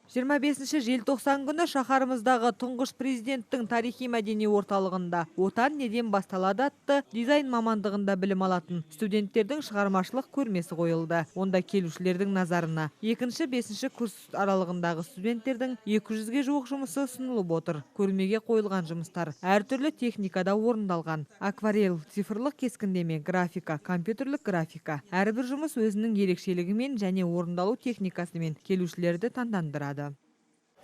25 желтоқсан күні шаһарымыздағы тұңғыш президенттің тарихи-мәдени орталығында «Отан неден басталады» атты дизайн мамандығында білім алатын студенттердің шығармашылық көрмесі қойылды. Онда келушілердің назарына 2-5 курс аралығындағы студенттердің 200-ге жуық жұмысы ұсынылып отыр. Көрмеге қойылған жұмыстар әртүрлі техникада орындалған: акварель, цифрлық кескіндеме, графика, компьютерлік графика. Әрбір жұмыс өзінің ерекшелігімен және орындалу техникасымен келушілерді таңдандырады.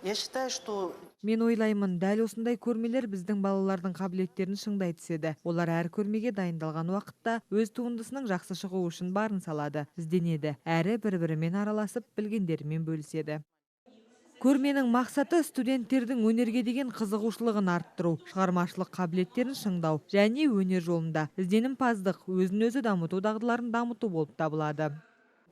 Я считаю, что Мен ойлаймын, дәл осындай көрмелер біздің балалардың қабілеттерін шыңдай түседі. Олар әр көрмеге дайындалған уақытта өз туындысының жақсы шығуы үшін барын салады, ізденеді, әрі бір-бірімен араласып, білгендерімен бөліседі. Көрменің мақсаты студенттердің өнерге деген қызығушылығын арттыру, шығармашылық қабілеттерін шыңдау және өнер жолында ізденімпаздық, өзін-өзі дамыту дағдыларын дамыту болып табылады.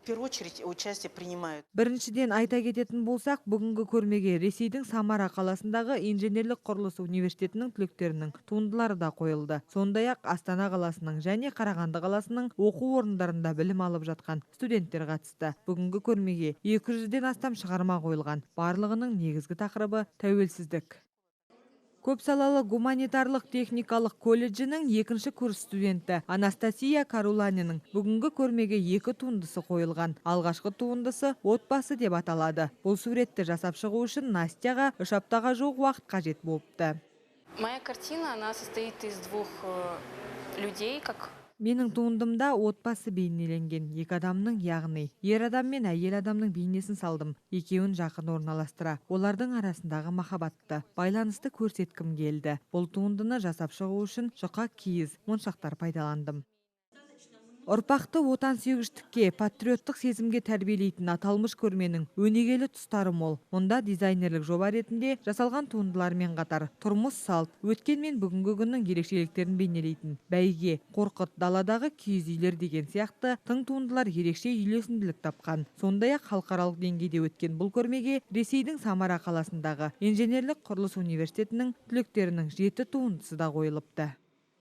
в первую очередь участие принимают. Біріншіден айта кететін болсақ, бүгінгі көрмеге Ресейдің Самара қаласындағы инженерлік құрылыс университетінің түлектерінің туындылары да қойылды. Сондай-ақ Астана қаласының және Қарағанды қаласының оқу орындарында білім алып жатқан студенттер қатысты. Бүгінгі көрмеге 200-ден астам шығарма қойылған. Барлығының негізгі тақырыбы тәуелсіздік. Көпсалалы гуманитарлық техникалық колледжінің 2-ші курс студенті Анастасия Каруланинің бүгінгі көрмеге 2 туындысы қойылған. Алғашқы туындысы «Отбасы» деп аталады. Бұл суретті жасап шығу үшін Настяға 3 аптаға жуық уақыт қажет болыпты. Моя картина, она состоит из двух людей, как Менің туындымда отбасы бейнеленген. 2 адамның, яғни ер адам мен әйел адамның бейнесін салдым. Екеуін жақын орналастыра, олардың арасындағы махаббатты, байланысты көрсеткім келді. Бұл туындыны жасап шығу үшін жұқа киіз, моншақтар пайдаландым. Ұрпақты отансүйгіштікке, патриоттық сезімге тәрбиелейтін аталмыш көрменің өнегелі тұстары мол. Мұнда дизайнерлік жоба ретінде жасалған туындылармен қатар тұрмыс салт, өткен мен бүгінгі күннің ерекшеліктерін бейнелейтін бәйге, қорқыт, даладағы киіз үйлер деген сияқты тың туындылар ерекше үйлесімділік тапқан. Сондай-ақ халықаралық деңгейде өткен бұл көрмеге Ресейдің Самара қаласындағы инженерлік құрылыс университетінің түлектерінің 7 туындысы да қойылыпты.